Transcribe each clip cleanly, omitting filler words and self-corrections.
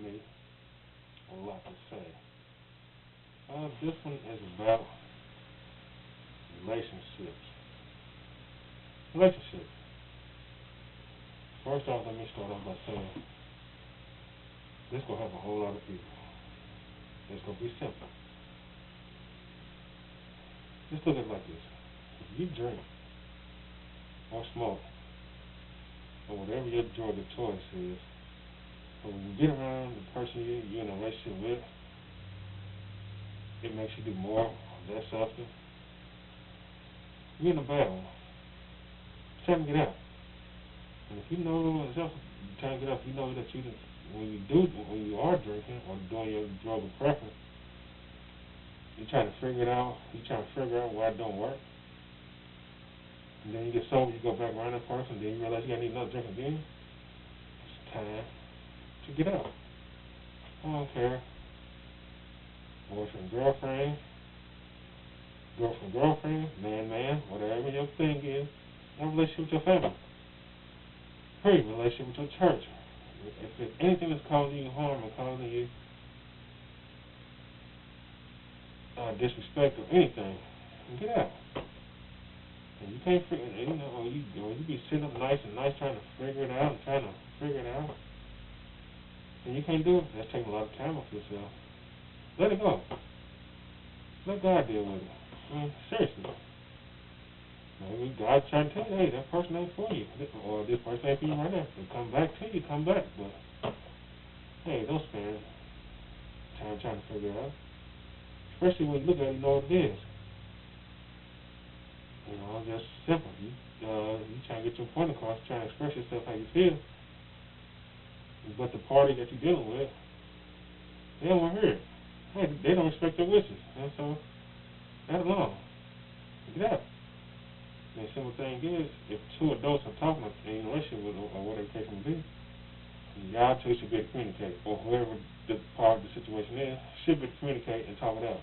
me a lot to say. This one is about relationships. Relationships. First off, let me start off by saying this gonna help a whole lot of people. It's gonna be simple. Just look at it like this: if you drink or smoke or whatever your drug of choice is, but when you get around the person you're in a relationship with, it makes you do more or less often. You're in a bad one. It's time to get out. And if you know it's time to get out, you know that when you are drinking or doing your drug of preference, you're trying to figure it out. You're trying to figure out why it don't work. And then you get sober, you go back around that person, then you realize you gotta need another drink again. It's time to get out. I don't care. Boyfriend, girlfriend, man, whatever your thing is, have a relationship with your family. Period. Relationship with your church. If there's anything that's causing you harm or causing you disrespect or anything, get out. And you can't figure it, or you be sitting up nice trying to figure it out and you can't do it. That's taking a lot of time off yourself. Let it go. Let God deal with it. I mean, seriously. Maybe God's trying to tell you, hey, that person ain't for you, or this person ain't for you right now. They come back to you, come back. But hey, don't spend time trying to figure it out. Especially when you look at it, you know what it is. Just simple. You trying to get your point across, trying to express yourself how you feel. But the party that you're dealing with, they don't want to hear it. Hey, they don't respect your wishes. And so, that alone. Get out. And the simple thing is, if two adults are talking in a relationship with or whatever the case may be, y'all two should be able to communicate, or whoever the part of the situation is, should be able to communicate and talk it out.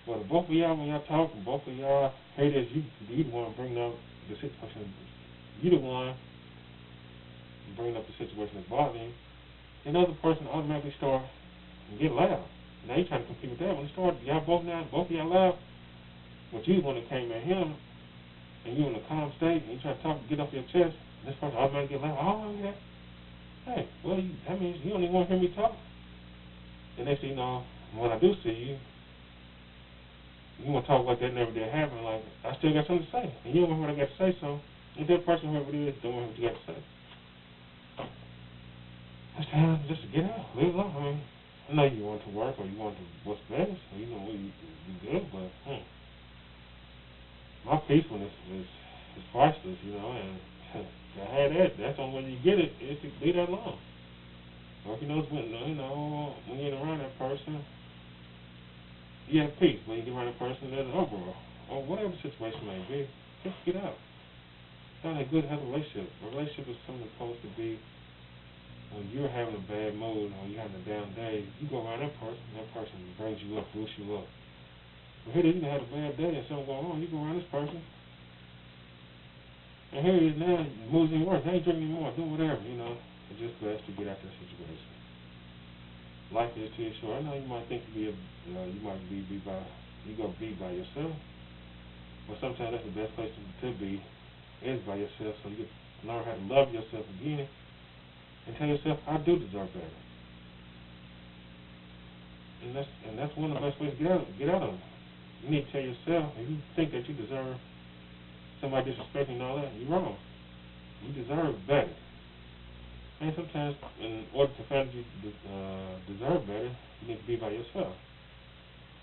But if both of y'all, when y'all talk, and both of y'all hear this, you the one bringing up the situation, you the one bringing up the situation that's bothering you, and the other person automatically start and get loud. Now you trying to compete with that. When it started, both of y'all loud, but you the one that came at him, and you in a calm state, and you try to talk, get off your chest, and this person automatically get loud. Oh, yeah. Hey, well, that means you don't even want to hear me talk. And they say, when I do see you, you want to talk like that never did happen. Like, I still got something to say, and you don't want what I got to say, so if that person, whoever it is, don't want what you got to say. It's time just to get out, leave it alone. I mean, I know you want to work or you want to what's best, or you good, but my peacefulness is priceless, and to have that, that's the only way you get it is to leave that alone. Or if when you're around that person, you have peace. When you get around that person, there's an overall, or whatever the situation may be, just get out. Find a good, healthy relationship. A relationship is something that's supposed to be when you're having a bad mood or you're having a down day, you go around that person brings you up, boosts you up. But here you can have a bad day and something going on, you go around this person, and here he is now, mood's even worse. They ain't drinking anymore, doing whatever, It's just best to get out that situation. Life is too short. I know you might think you might be by yourself, but sometimes that's the best place to be is by yourself, so you can learn how to love yourself again. And tell yourself, I do deserve better. And that's one of the best ways to get out of it. You need to tell yourself, if you think that you deserve somebody disrespecting and all that, you're wrong. You deserve better. And sometimes, in order to find you deserve better, you need to be by yourself.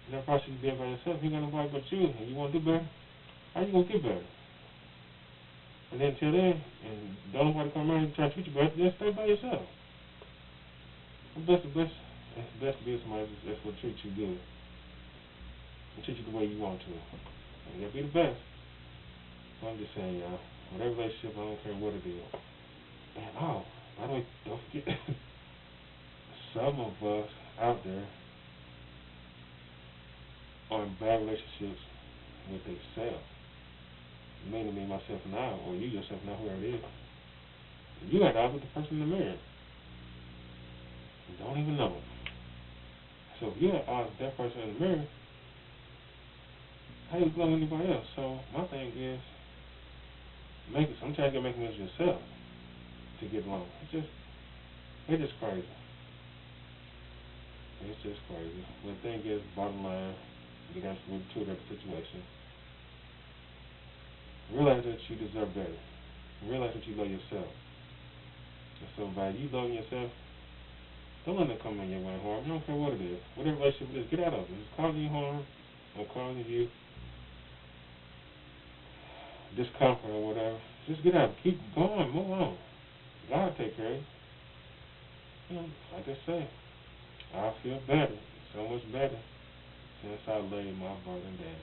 And that process of being by yourself, you ain't got nobody but you, and you want to do better, how you going to get better? And then until then, and don't nobody come around and try to treat you better, just stay by yourself. It's the best to be with somebody that's going to treat you good. And treat you the way you want to. And that'll be the best. So I'm just saying, y'all, whatever relationship, I don't care what it is. And by the way, don't forget, some of us out there are in bad relationships with themselves. Meaning me, myself, and I, or you yourself, now whoever it is. You got to with the person in the mirror. You don't even know it. So if you're that person in the mirror, how you love anybody else? So my thing is, sometimes you gotta make it yourself to get along. It's just crazy. It's just crazy. But the thing is, bottom line, you got to to that situation. Realize that you deserve better. Realize that you love yourself. And so by you loving yourself, don't let them come in your way and harm. You don't care what it is. Whatever relationship it is, get out of it. It's causing you harm or causing you discomfort or whatever. Just get out. Keep going. Move on. God take care of you. You know, like I say, I feel better, so much better, since I laid my burden down.